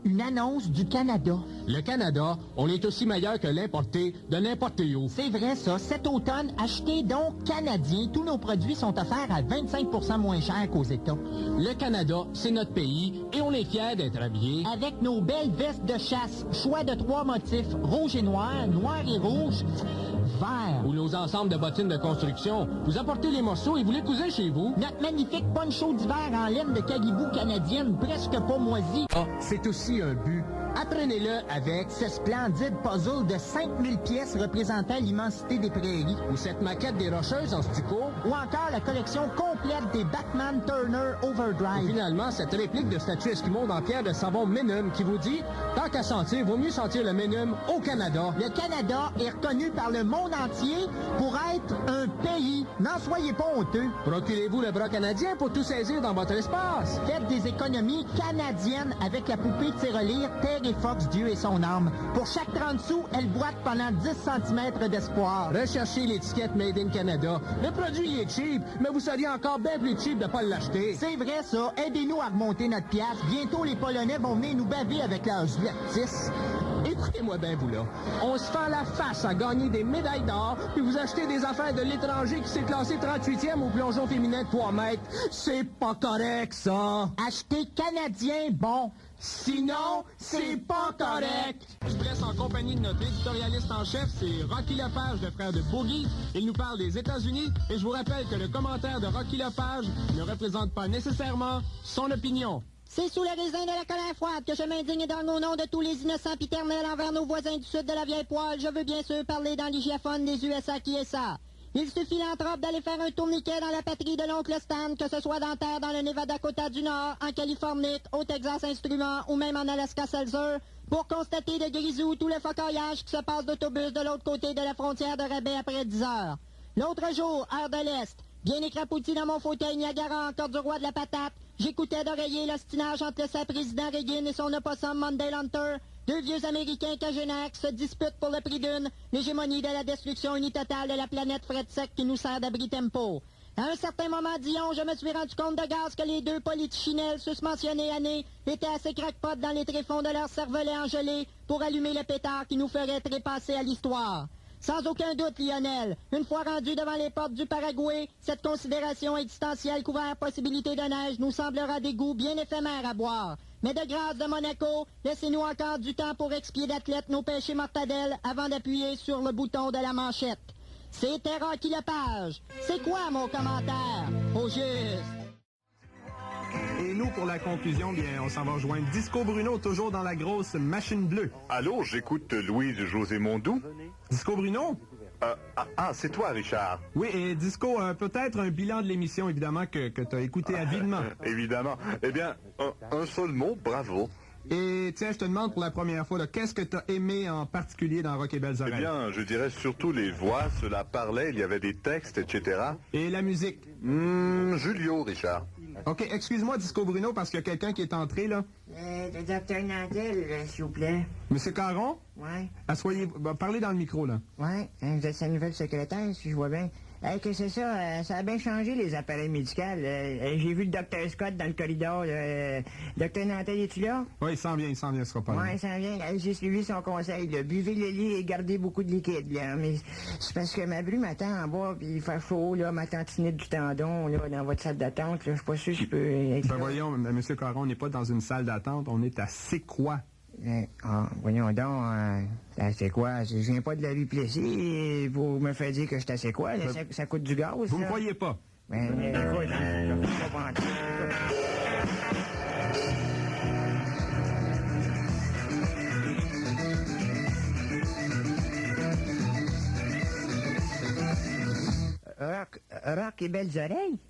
une annonce du Canada. Le Canada, on est aussi meilleur que l'importé de n'importe où. C'est vrai, ça. Cet automne, achetez donc canadien. Tous nos produits sont offerts à 25% moins cher qu'aux États. Le Canada, c'est notre pays et on est fiers d'être habillés. Avec nos belles vestes de chasse, choix de 3 motifs, rouge et noir, noir et rouge, vert. Ou nos ensembles de bottines de construction. Vous apportez les morceaux et vous les cousez chez vous. Notre magnifique poncho d'hiver en laine de caribou canadienne, presque pas moisie. Ah, c'est aussi un but. Apprenez-le avec ce splendide puzzle de 5000 pièces représentant l'immensité des prairies. Ou cette maquette des Rocheuses en stucco. Ou encore la collection complète des Batman Turner Overdrive. Et finalement, cette réplique de statue esquimaude en pierre de savon Ménum qui vous dit, tant qu'à sentir, vaut mieux sentir le Ménum au Canada. Le Canada est reconnu par le monde entier pour être un pays. N'en soyez pas honteux. Procurez-vous le bras canadien pour tout saisir dans votre espace. Faites des économies canadiennes avec la poupée de tirelire Terre et Fox, Dieu et son âme. Pour chaque 30 sous, elle boite pendant 10 cm d'espoir. Recherchez l'étiquette Made in Canada. Le produit est cheap, mais vous seriez encore bien plus cheap de ne pas l'acheter. C'est vrai ça. Aidez-nous à remonter notre pièce. Bientôt, les Polonais vont venir nous baver avec leurs justice. Écoutez-moi bien, vous là. On se fait la face à gagner des médailles d'or, puis vous achetez des affaires de l'étranger qui s'est classé 38e au plongeon féminin de 3 mètres. C'est pas correct, ça. Achetez canadien bon. Sinon, c'est pas correct. Je vous laisse en compagnie de notre éditorialiste en chef, c'est Rocky Lepage, le frère de Boogie. Il nous parle des États-Unis et je vous rappelle que le commentaire de Rocky Lepage ne représente pas nécessairement son opinion. C'est sous le raisin de la colère froide que je m'indigne dans le nom de tous les innocents piternels envers nos voisins du sud de la vieille poêle. Je veux bien sûr parler dans l'hygiaphone des USA qui est ça. Il suffit philanthrope d'aller faire un tourniquet dans la patrie de l'oncle Stan, que ce soit dans terre dans le Nevada-Dakota du Nord, en Californie, au Texas Instruments ou même en Alaska Seltzer, pour constater de grisou tout le focaillage qui se passe d'autobus de l'autre côté de la frontière de rabais après 10 heures. L'autre jour, heure de l'Est, bien écrapouti dans mon fauteuil Niagara encore du roi de la patate, j'écoutais d'oreiller l'ostinage entre le président Reagan et son opossum Monday Hunter, deux vieux Américains cagénaires qui se disputent pour le prix d'une, l'hégémonie de la destruction unitotale de la planète fret sec qui nous sert d'abri tempo. À un certain moment, disons, je me suis rendu compte de gaz que les deux polichinelles susmentionnés années étaient assez crackpots dans les tréfonds de leur cervelet engelé pour allumer le pétard qui nous ferait trépasser à l'histoire. Sans aucun doute, Lionel, une fois rendu devant les portes du Paraguay, cette considération existentielle couvert possibilité de neige nous semblera des goûts bien éphémères à boire. Mais de grâce de Monaco, laissez-nous encore du temps pour expier d'athlète nos péchés mortadelles avant d'appuyer sur le bouton de la manchette. C'était Rocky Lepage. C'est quoi mon commentaire? Au juste. Et nous, pour la conclusion, bien, on s'en va rejoindre Disco Bruno, toujours dans la grosse machine bleue. Allô, j'écoute Louise-Josée Mondou. Disco Bruno? C'est toi, Richard. Oui, et Disco, peut-être un bilan de l'émission, évidemment, que tu as écouté avidement. Évidemment. Eh bien, un seul mot, bravo. Et tiens, je te demande pour la première fois, qu'est-ce que tu as aimé en particulier dans Rock et Belles Oreilles? Eh bien, je dirais surtout les voix, cela parlait, il y avait des textes, etc. Et la musique? Julio, Richard. OK, excuse-moi, Disco Bruno, parce qu'il y a quelqu'un qui est entré, là. Le docteur Nantel, s'il vous plaît. Monsieur Caron? Ouais. Asseyez, parlez dans le micro, là. Ouais, vous êtes sa nouvelle secrétaire, si je vois bien. Que c'est ça, ça a bien changé, les appareils médicaux. J'ai vu le docteur Scott dans le corridor. Docteur Nantel, es-tu là? Oui, il s'en vient, ce sera pas long. Ouais, il s'en vient. J'ai suivi son conseil, là. Buvez le lit et gardez beaucoup de liquide, là. Mais c'est parce que ma bru m'attend en bas, puis il fait chaud, là, ma tantinite du tendon, là, dans votre salle d'attente, là. Je suis pas sûr que je peux... Ben voyons, Monsieur Caron, on n'est pas dans une salle d'attente, on est à C'est quoi? Voyons donc, c'est quoi? Je viens pas de la rue Plessis pour me faire dire que je assez quoi? Là, ça coûte du gaz, vous me croyez pas? Ben, écoute, je pas Rock et Belles Oreilles?